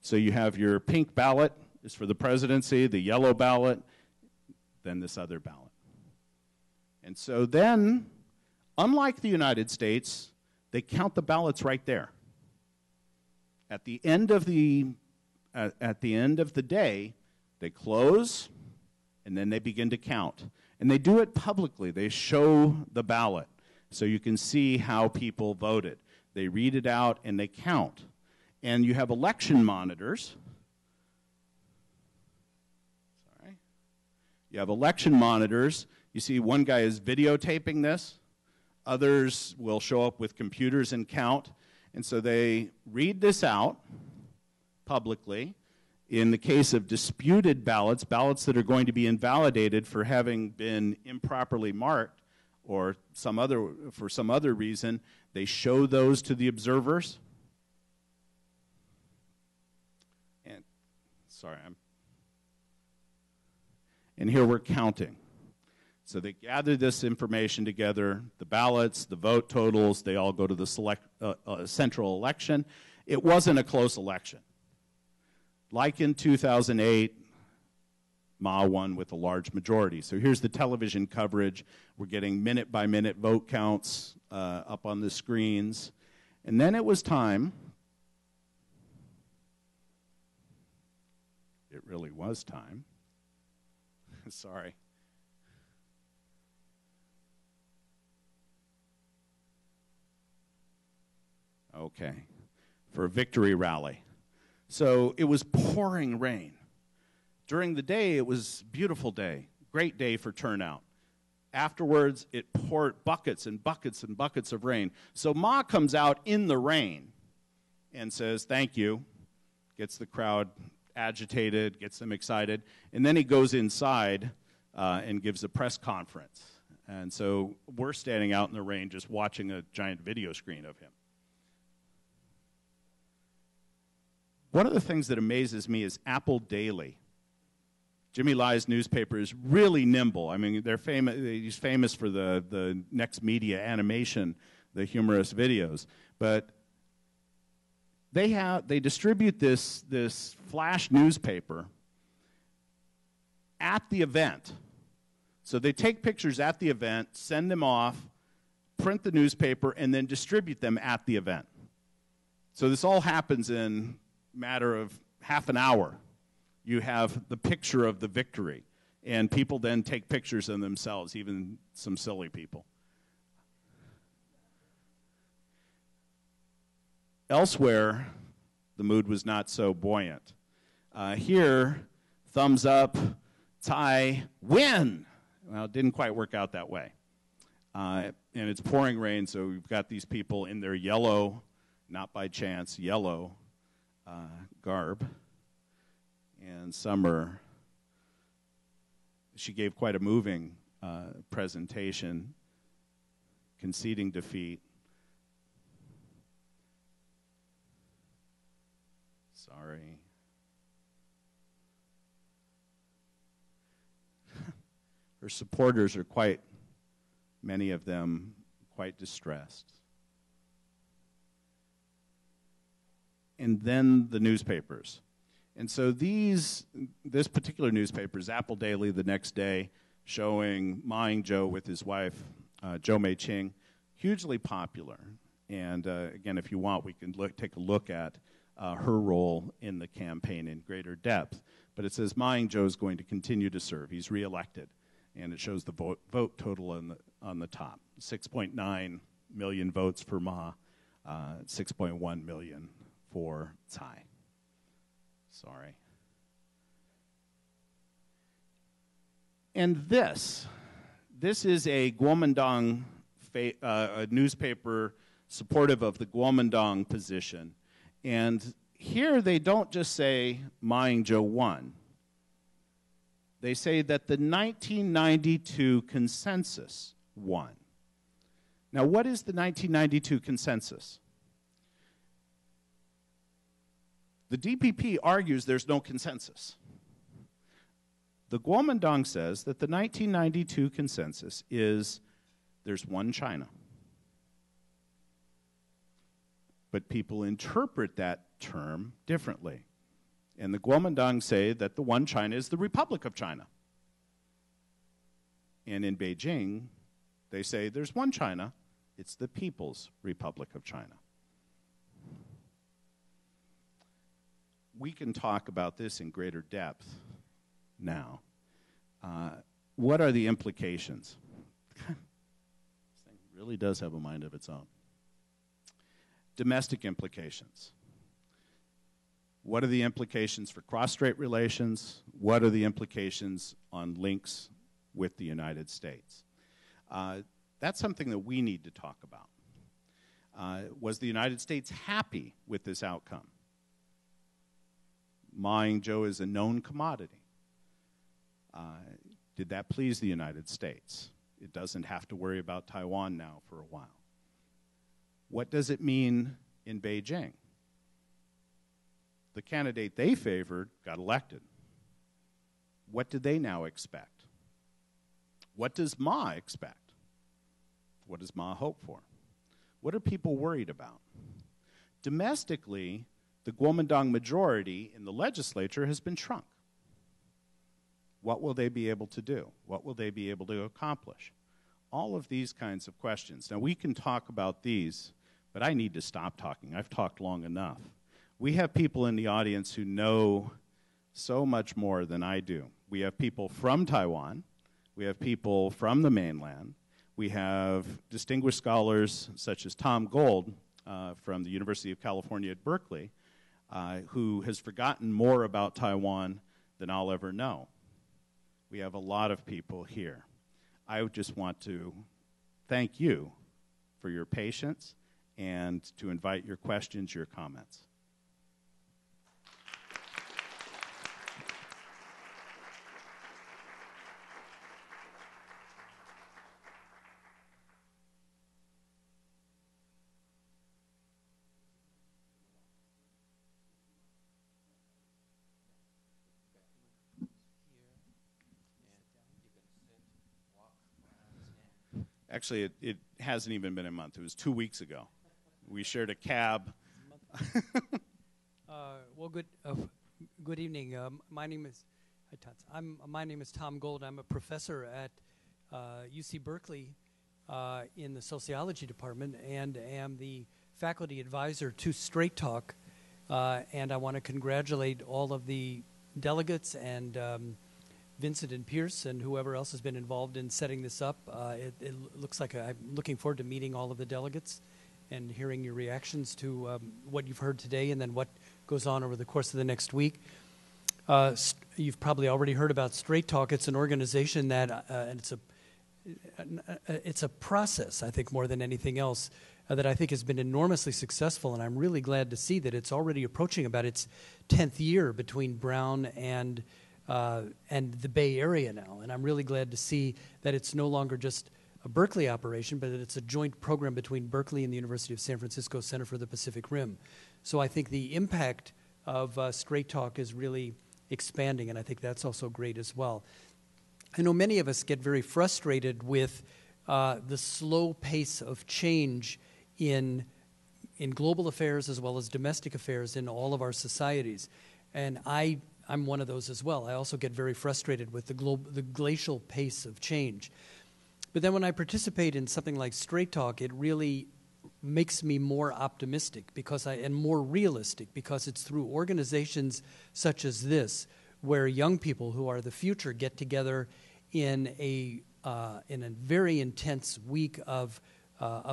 So you have your pink ballot is for the presidency, the yellow ballot, then this other ballot. And so then, unlike the United States, they count the ballots right there. At the end of the day, they close, and then they begin to count. And they do it publicly. They show the ballot so you can see how people voted. They read it out, and they count. And you have election monitors. Sorry. You have election monitors. You see one guy is videotaping this. Others will show up with computers and count. And so they read this out publicly. In the case of disputed ballots, ballots that are going to be invalidated for having been improperly marked or for some other reason, they show those to the observers. And here we're counting. So they gather this information together, the ballots, the vote totals, they all go to the central election. It wasn't a close election. Like in 2008, Ma won with a large majority. So here's the television coverage. We're getting minute-by-minute vote counts up on the screens. And then it was time. It really was time. Sorry. Okay, for a victory rally. So it was pouring rain. During the day, it was a beautiful day, great day for turnout. Afterwards, it poured buckets and buckets and buckets of rain. So Ma comes out in the rain and says, "Thank you," gets the crowd agitated, gets them excited, and then he goes inside and gives a press conference. And so we're standing out in the rain just watching a giant video screen of him. One of the things that amazes me is Apple Daily. Jimmy Lai's newspaper is really nimble. I mean, he's famous for the Next Media animation, the humorous videos. But they distribute this flash newspaper at the event. So they take pictures at the event, send them off, print the newspaper, and then distribute them at the event. So this all happens in a matter of half an hour. You have the picture of the victory, and people then take pictures of themselves, even some silly people. Elsewhere, the mood was not so buoyant. Here, thumbs up, tie, win. Well, it didn't quite work out that way. And it's pouring rain, so we've got these people in their yellow, not by chance, yellow garb. And Summer, she gave quite a moving presentation, conceding defeat. Sorry. Her supporters are many of them, quite distressed. And then the newspapers. And so this particular newspaper is Apple Daily the next day, showing Ma Ying-jeou with his wife, Zhou Mei-ching, hugely popular. And again, if you want, we can take a look at her role in the campaign in greater depth. But it says Ma Ying-jeou is going to continue to serve. He's reelected. And it shows the vote total on the top. 6.9 million votes for Ma, 6.1 million for Tsai. Sorry. And this is a Kuomintang a newspaper supportive of the Kuomintang position. And here they don't just say Ma Ying-jeou won. They say that the 1992 consensus won. Now, what is the 1992 consensus? The DPP argues there's no consensus. The Kuomintang says that the 1992 consensus is there's one China. But people interpret that term differently. And the Kuomintang say that the one China is the Republic of China. And in Beijing, they say there's one China, it's the People's Republic of China. We can talk about this in greater depth now. What are the implications? This thing really does have a mind of its own. Domestic implications. What are the implications for cross-strait relations? What are the implications on links with the United States? That's something that we need to talk about. Was the United States happy with this outcome? Ma Ying-jeou is a known commodity. Did that please the United States? It doesn't have to worry about Taiwan now for a while. What does it mean in Beijing? The candidate they favored got elected. What do they now expect? What does Ma expect? What does Ma hope for? What are people worried about? Domestically, the Kuomintang majority in the legislature has been shrunk. What will they be able to do? What will they be able to accomplish? All of these kinds of questions. Now, we can talk about these, but I need to stop talking. I've talked long enough. We have people in the audience who know so much more than I do. We have people from Taiwan. We have people from the mainland. We have distinguished scholars such as Tom Gold from the University of California at Berkeley, who has forgotten more about Taiwan than I'll ever know. We have a lot of people here. I would just want to thank you for your patience and to invite your questions, your comments. Actually, it hasn't even been a month. It was 2 weeks ago. We shared a cab. Well, good evening. My name is Tom Gold. I'm a professor at UC Berkeley in the sociology department and am the faculty advisor to Straight Talk. And I want to congratulate all of the delegates and Vincent and Pierce and whoever else has been involved in setting this up. It looks like I'm looking forward to meeting all of the delegates and hearing your reactions to what you've heard today and then what goes on over the course of the next week. You've probably already heard about Straight Talk. It's an organization that, and it's a process, I think, more than anything else, that I think has been enormously successful, and I'm really glad to see that it's already approaching about its 10th year between Brown and the Bay Area now. And I'm really glad to see that it's no longer just a Berkeley operation, but that it's a joint program between Berkeley and the University of San Francisco Center for the Pacific Rim. So I think the impact of Straight Talk is really expanding, and I think that's also great as well. I know many of us get very frustrated with the slow pace of change in global affairs as well as domestic affairs in all of our societies. And I'm one of those as well. I also get very frustrated with the glacial pace of change. But then when I participate in something like Straight Talk, it really makes me more optimistic and more realistic, because it's through organizations such as this where young people who are the future get together in a very intense week of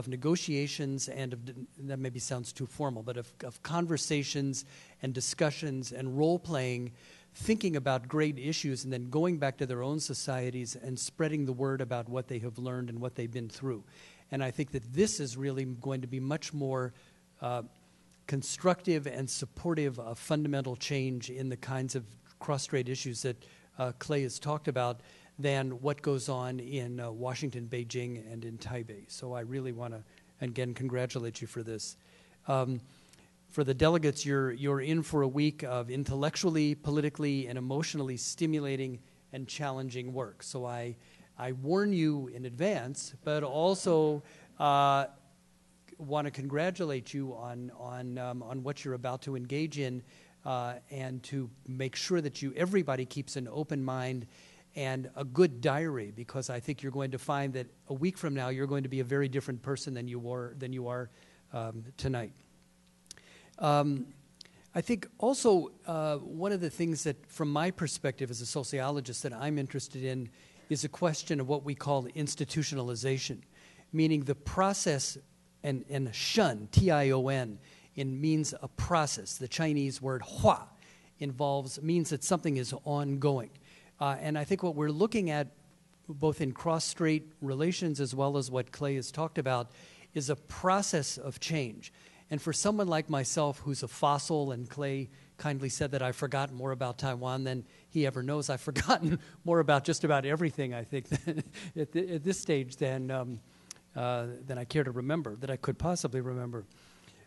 negotiations and that maybe sounds too formal, but of conversations and discussions and role-playing, thinking about great issues and then going back to their own societies and spreading the word about what they have learned and what they've been through. And I think that this is really going to be much more constructive and supportive of fundamental change in the kinds of cross-strait issues that Clay has talked about than what goes on in Washington, Beijing, and in Taipei. So I really want to, again, congratulate you for this. For the delegates, you're in for a week of intellectually, politically, and emotionally stimulating and challenging work. So I warn you in advance, but also want to congratulate you on what you're about to engage in and to make sure that everybody keeps an open mind and a good diary, because I think you're going to find that a week from now you're going to be a very different person than you are tonight. I think also one of the things that, from my perspective as a sociologist, that I'm interested in is a question of what we call institutionalization, meaning the process, and shun, T-I-O-N, means a process. The Chinese word hua means that something is ongoing. And I think what we're looking at, both in cross-strait relations as well as what Clay has talked about, is a process of change. And for someone like myself who's a fossil, and Clay kindly said that I've forgotten more about Taiwan than he ever knows, I've forgotten more about just about everything, I think, at this stage than I care to remember, that I could possibly remember.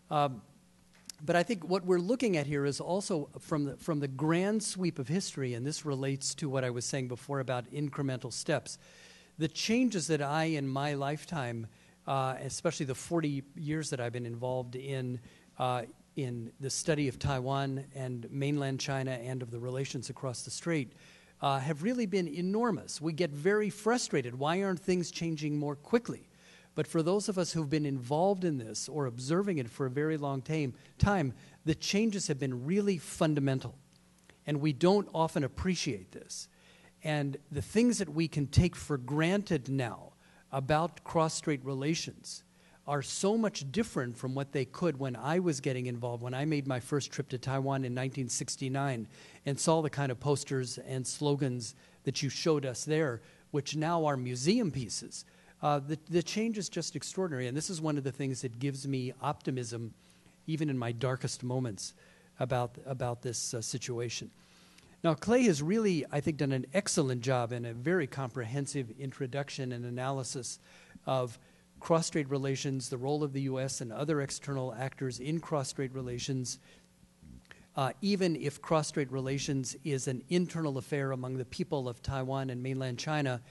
But I think what we're looking at here is also from the grand sweep of history, and this relates to what I was saying before about incremental steps. The changes that I, in my lifetime, especially the 40 years that I've been involved in the study of Taiwan and mainland China and of the relations across the strait, have really been enormous. We get very frustrated. Why aren't things changing more quickly? But for those of us who've been involved in this or observing it for a very long time, the changes have been really fundamental. And we don't often appreciate this. And the things that we can take for granted now about cross-strait relations are so much different from what they could when I was getting involved, when I made my first trip to Taiwan in 1969 and saw the kind of posters and slogans that you showed us there, which now are museum pieces. The change is just extraordinary, and this is one of the things that gives me optimism, even in my darkest moments, about this situation. Now, Clay has really, I think, done an excellent job in a very comprehensive introduction and analysis of cross-strait relations, the role of the U.S. and other external actors in cross-strait relations, even if cross-strait relations is an internal affair among the people of Taiwan and mainland China.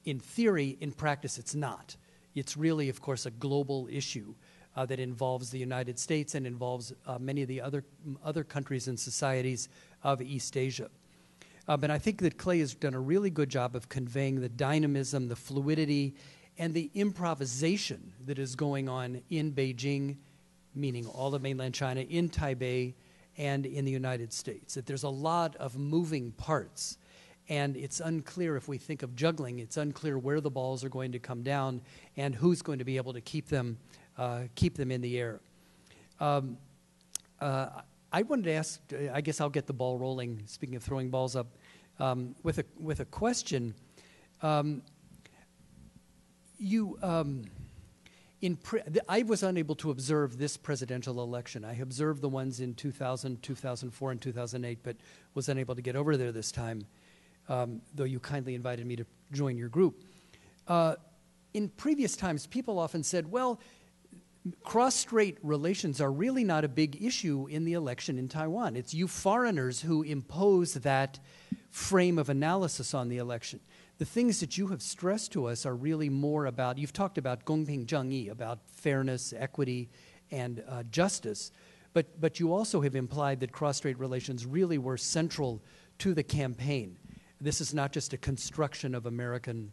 In theory, in practice, it's not. It's really, of course, a global issue that involves the United States and involves many of the other countries and societies of East Asia. But I think that Clay has done a really good job of conveying the dynamism, the fluidity, and the improvisation that is going on in Beijing, meaning all of mainland China, in Taipei, and in the United States. That there's a lot of moving parts. And it's unclear, if we think of juggling, it's unclear where the balls are going to come down and who's going to be able to keep them in the air. I wanted to ask, I guess I'll get the ball rolling, speaking of throwing balls up, with a question. I was unable to observe this presidential election. I observed the ones in 2000, 2004, and 2008, but was unable to get over there this time. Though you kindly invited me to join your group. In previous times, people often said, well, cross-strait relations are really not a big issue in the election in Taiwan. It's you foreigners who impose that frame of analysis on the election. The things that you have stressed to us are really more about, you've talked about 公平正义, about fairness, equity, and justice, but you also have implied that cross-strait relations really were central to the campaign. This is not just a construction of American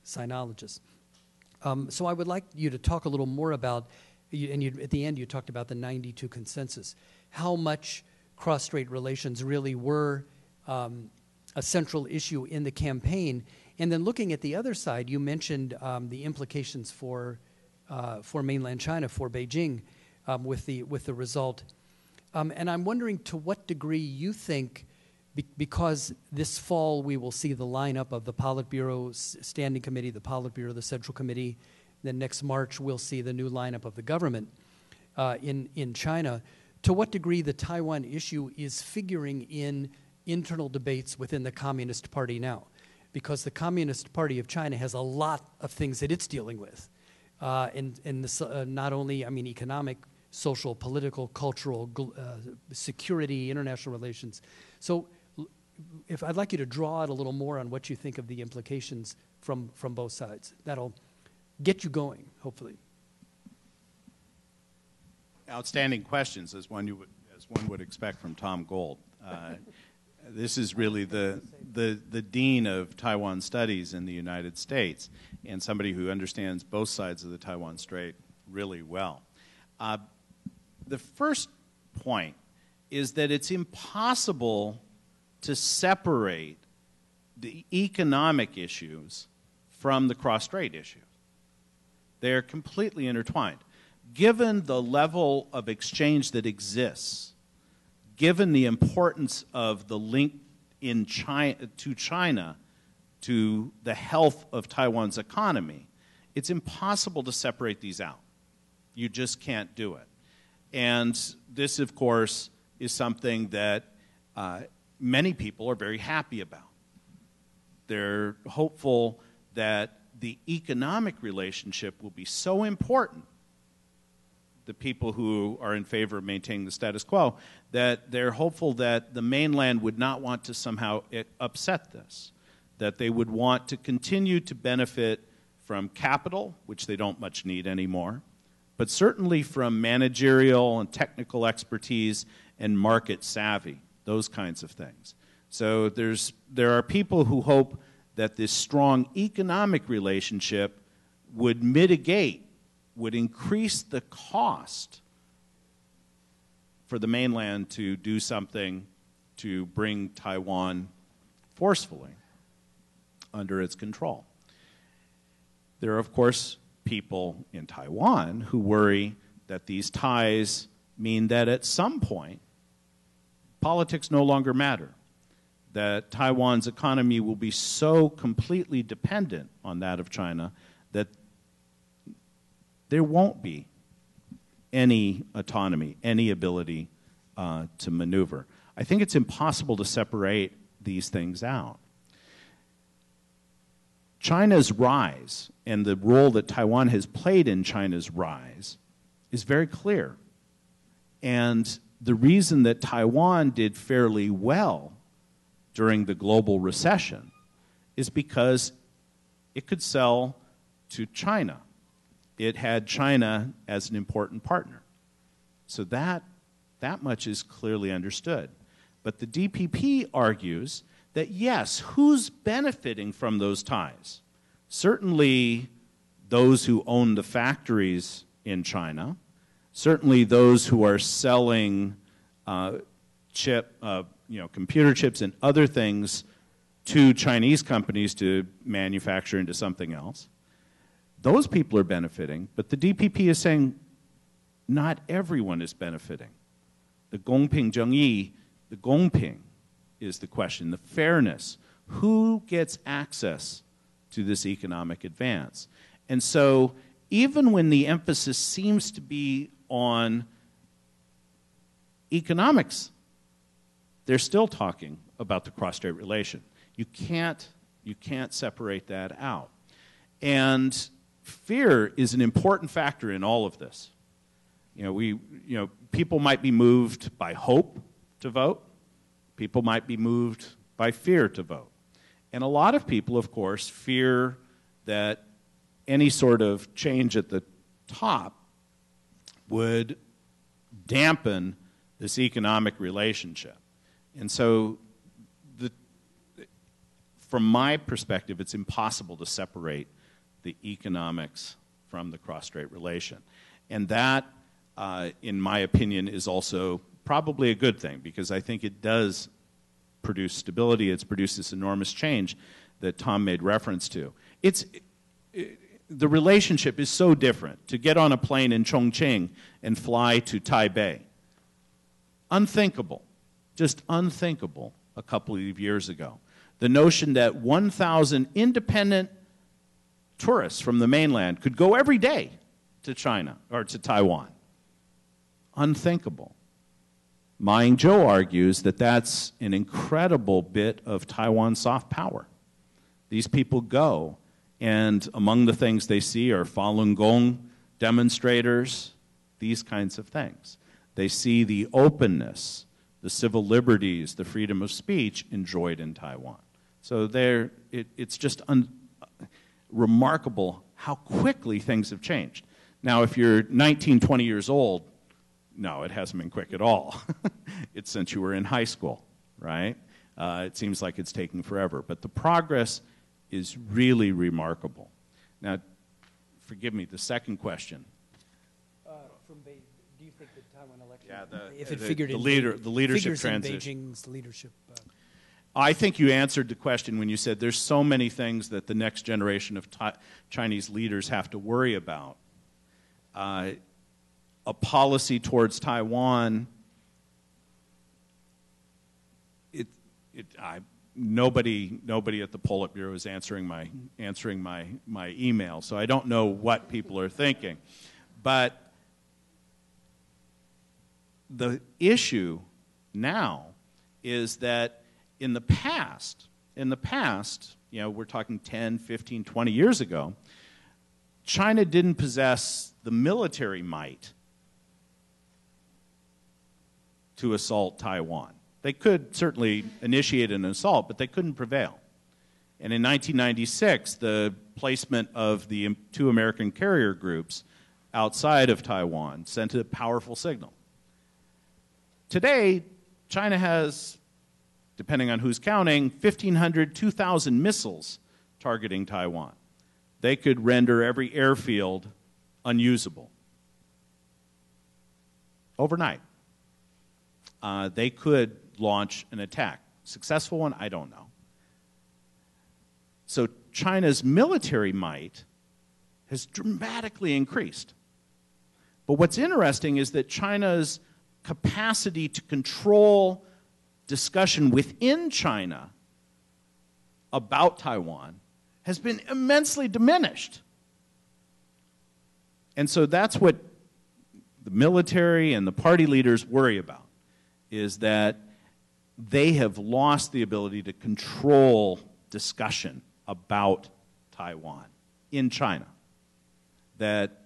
sinologists. So I would like you to talk a little more about, and at the end you talked about the 92 consensus, how much cross-strait relations really were a central issue in the campaign. And then looking at the other side, you mentioned the implications for mainland China, for Beijing, with the result. And I'm wondering to what degree you think, because this fall we will see the lineup of the Politburo Standing Committee, the Politburo, the Central Committee. Then next March we'll see the new lineup of the government in China. To what degree the Taiwan issue is figuring in internal debates within the Communist Party now. Because the Communist Party of China has a lot of things that it's dealing with. And this, not only, economic, social, political, cultural, security, international relations. So if I'd like you to draw out a little more on what you think of the implications from both sides. That'll get you going, hopefully. Outstanding questions, as as one would expect from Tom Gold. This is really the dean of Taiwan studies in the United States, and somebody who understands both sides of the Taiwan Strait really well. The first point is that it's impossible to separate the economic issues from the cross-strait issues. They're completely intertwined. Given the level of exchange that exists, given the importance of the link in China to the health of Taiwan's economy, it's impossible to separate these out. You just can't do it. And this, of course, is something that many people are very happy about. They're hopeful that the economic relationship will be so important, the people who are in favor of maintaining the status quo, that they're hopeful that the mainland would not want to somehow upset this, that they would want to continue to benefit from capital, which they don't much need anymore, but certainly from managerial and technical expertise and market savvy, those kinds of things. So there are people who hope that this strong economic relationship would mitigate, would increase the cost for the mainland to do something to bring Taiwan forcefully under its control. There are, of course, people in Taiwan who worry that these ties mean that at some point, politics no longer matter, that Taiwan's economy will be so completely dependent on that of China that there won't be any autonomy, any ability to maneuver. I think it's impossible to separate these things out. China's rise and the role that Taiwan has played in China's rise is very clear. And the reason that Taiwan did fairly well during the global recession is because it could sell to China. It had China as an important partner. So that much is clearly understood. But the DPP argues that, yes, who's benefiting from those ties? Certainly those who own the factories in China, certainly those who are selling computer chips and other things to Chinese companies to manufacture into something else. Those people are benefiting, but the DPP is saying not everyone is benefiting. The gongping zhengyi, the gongping is the question, the fairness. Who gets access to this economic advance? And so even when the emphasis seems to be on economics, they're still talking about the cross-strait relation. You can't separate that out. And fear is an important factor in all of this. People might be moved by hope to vote. People might be moved by fear to vote. And a lot of people, of course, fear that any sort of change at the top would dampen this economic relationship. And so from my perspective, it's impossible to separate the economics from the cross-strait relation. And that, in my opinion, is also probably a good thing, because I think it does produce stability. It's produced this enormous change that Tom made reference to. The relationship is so different. To get on a plane in Chongqing and fly to Taipei, unthinkable, just unthinkable a couple of years ago. The notion that 1,000 independent tourists from the mainland could go every day to China or to Taiwan. Unthinkable. Ma Ying-jeou argues that that's an incredible bit of Taiwan soft power. These people go, and among the things they see are Falun Gong demonstrators, these kinds of things. They see the openness, the civil liberties, the freedom of speech enjoyed in Taiwan. So it's just remarkable how quickly things have changed. Now, if you're 19, 20 years old, No, it hasn't been quick at all. It's since you were in high school, right? It seems like it's taking forever. But the progress is really remarkable. Now, forgive me, the second question. Do you think the Taiwan election, Yeah, if it figured the in leadership figures in transition. Beijing's leadership? I think you answered the question when you said there's so many things that the next generation of Chinese leaders have to worry about. A policy towards Taiwan, nobody at the Politburo is answering my email, so I don't know what people are thinking. But the issue now is that in the past, you know, we're talking 10, 15, 20 years ago, China didn't possess the military might to assault Taiwan. They could certainly initiate an assault, but they couldn't prevail. And in 1996, the placement of the 2 American carrier groups outside of Taiwan sent a powerful signal. Today, China has, depending on who's counting, 1,500, 2,000 missiles targeting Taiwan. They could render every airfield unusable overnight. They could launch an attack. Successful one? I don't know. So China's military might has dramatically increased. But what's interesting is that China's capacity to control discussion within China about Taiwan has been immensely diminished. And so that's what the military and the party leaders worry about, is that they have lost the ability to control discussion about Taiwan in China. That